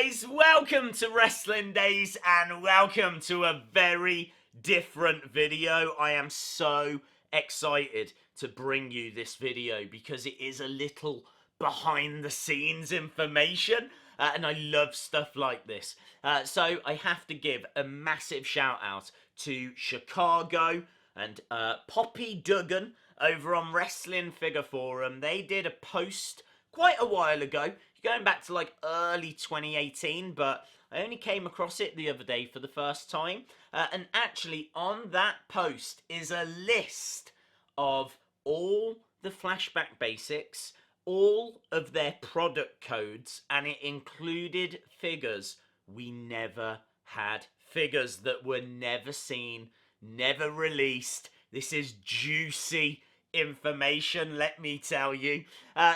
guys, welcome to Wrestling Days and welcome to a very different video. I am so excited to bring you this video because it is a little behind the scenes information and I love stuff like this. So I have to give a massive shout out to Chicago and Poppy Duggan over on Wrestling Figure Forum. They did a post quite a while ago, going back to like early 2018, but I only came across it the other day for the first time. And actually on that post is a list of all the Flashback basics, all of their product codes, and it included figures we never had, figures that were never seen, never released. This is juicy information, let me tell you.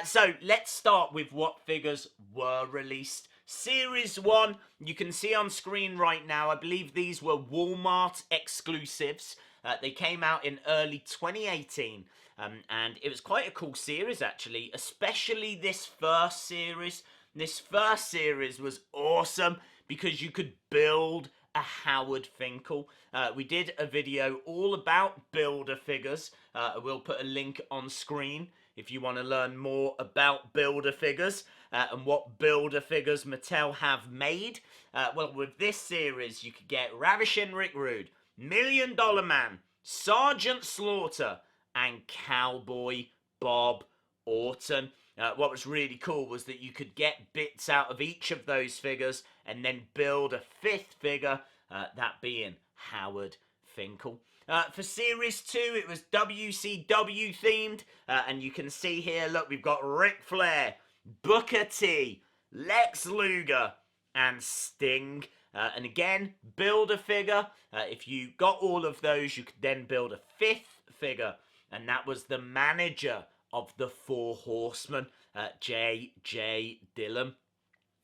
So let's start with what figures were released. Series 1, you can see on screen right now, I believe these were Walmart exclusives. They came out in early 2018, and it was quite a cool series actually, especially this first series. This first series was awesome because you could build a Howard Finkel. We did a video all about Builder figures. We'll put a link on screen if you want to learn more about Builder figures and what Builder figures Mattel have made. Well, with this series, you could get Ravishing Rick Rude, $1 Million Man, Sergeant Slaughter, and Cowboy Bob Orton. What was really cool was that you could get bits out of each of those figures and then build a fifth figure, that being Howard Finkel. For Series 2, it was WCW themed, and you can see here, look, we've got Ric Flair, Booker T, Lex Luger, and Sting. And again, build a figure. If you got all of those, you could then build a fifth figure, and that was the manager of the Four Horsemen, J.J. Dillon.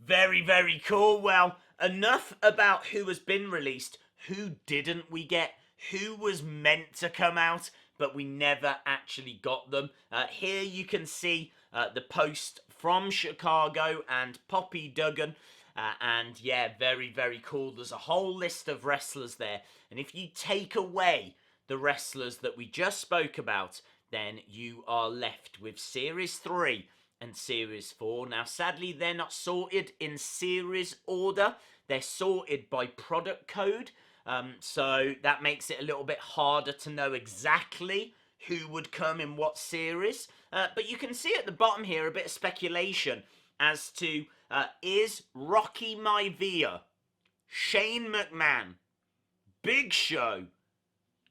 Very, very cool. Well, enough about who has been released. Who didn't we get? Who was meant to come out, but we never actually got them. Here you can see the post from Chicago and Poppy Duggan. And yeah, very, very cool. There's a whole list of wrestlers there. And if you take away the wrestlers that we just spoke about, then you are left with Series 3 and Series 4. Now, sadly, they're not sorted in series order. They're sorted by product code. So that makes it a little bit harder to know exactly who would come in what series. But you can see at the bottom here a bit of speculation as to is Rocky Maivia, Shane McMahon, Big Show,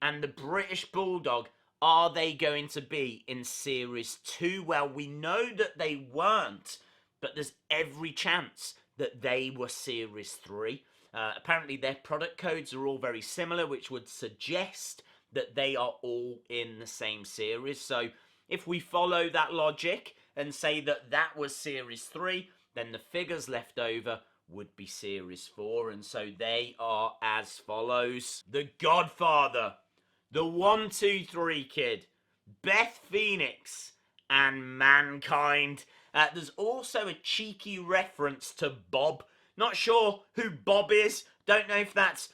and the British Bulldog, are they going to be in Series 2? Well, we know that they weren't, but there's every chance that they were Series 3. Apparently, their product codes are all very similar, which would suggest that they are all in the same series. So, if we follow that logic and say that that was Series 3, then the figures left over would be Series 4. And so they are as follows. The Godfather, the 1-2-3 Kid, Beth Phoenix, and Mankind. There's also a cheeky reference to Bob. Not sure who Bob is. Don't know if that's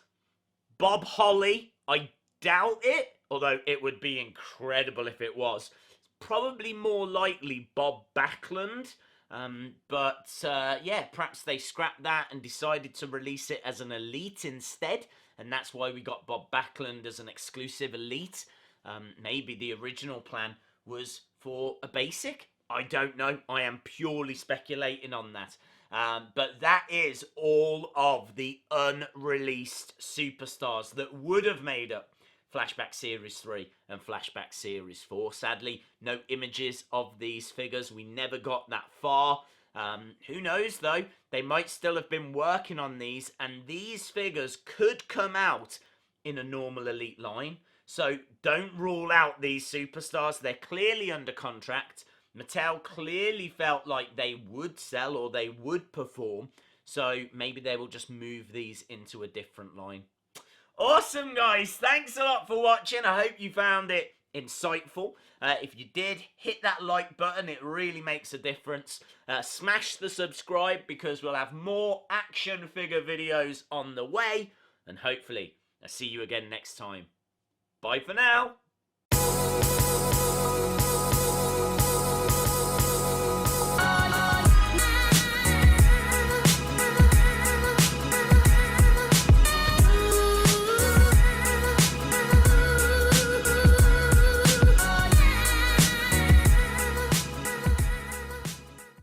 Bob Holly. I doubt it, although it would be incredible if it was. Probably more likely Bob Backlund. Yeah, perhaps they scrapped that and decided to release it as an elite instead. And that's why we got Bob Backlund as an exclusive elite. Maybe the original plan was for a basic. I don't know. I am purely speculating on that. But that is all of the unreleased superstars that would have made up Flashback Series 3 and Flashback Series 4. Sadly, no images of these figures. We never got that far. Who knows, though? They might still have been working on these, and these figures could come out in a normal elite line. So don't rule out these superstars. They're clearly under contract. Mattel clearly felt like they would sell or they would perform. So maybe they will just move these into a different line. Awesome, guys. Thanks a lot for watching. I hope you found it insightful. If you did, hit that like button. It really makes a difference. Smash the subscribe because we'll have more action figure videos on the way. And hopefully, I'll see you again next time. Bye for now.